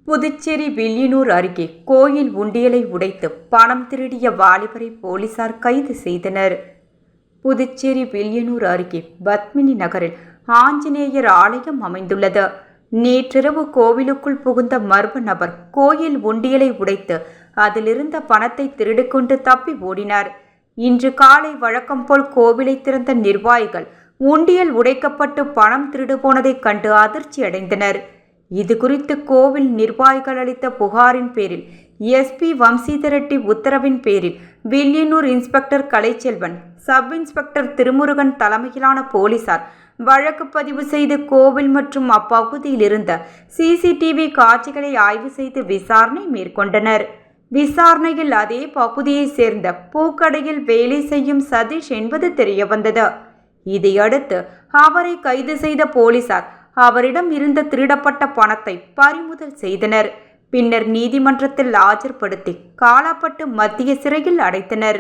புதுச்சேரி வில்லியனூர் அருகே கோயில் உண்டியலை உடைத்து பணம் திருடிய வாலிபரை போலீசார் கைது செய்தனர். புதுச்சேரி வில்லியனூர் அருகே பத்மினி நகரில் ஆஞ்சநேயர் ஆலயம் அமைந்துள்ளது. நேற்றிரவு கோவிலுக்குள் புகுந்த மர்ம நபர் கோயில் உண்டியலை உடைத்து அதிலிருந்த பணத்தை திருடிக்கொண்டு தப்பி ஓடினார். இன்று காலை வழக்கம் போல் கோவிலை திறந்த நிர்வாகிகள் உண்டியல் உடைக்கப்பட்டு பணம் திருடு போனதைக் கண்டு அதிர்ச்சி அடைந்தனர். இதுகுறித்து கோவில் நிர்வாகிகள் அளித்த புகாரின் பேரில் எஸ்பி வம்சீதர் ரெட்டி உத்தரவின் பேரில் Villianur inspector Kalaiselvan, sub inspector Thirumurugan தலைமையிலான போலீசார் வழக்கு பதிவு செய்து கோவில் மற்றும் அப்பகுதியில் இருந்த சிசிடிவி காட்சிகளை ஆய்வு செய்து விசாரணை மேற்கொண்டனர். விசாரணையில் அதே பகுதியை சேர்ந்த பூக்கடையில் வேலை செய்யும் சதீஷ் என்பது தெரியவந்தது. இதையடுத்து அவரை கைது செய்த போலீசார் அவரிடம் இருந்த திருடப்பட்ட பணத்தை பறிமுதல் செய்தனர். பின்னர் நீதிமன்றத்தில் ஆஜர்படுத்தி காலாப்பட்டு மத்திய சிறையில் அடைத்தனர்.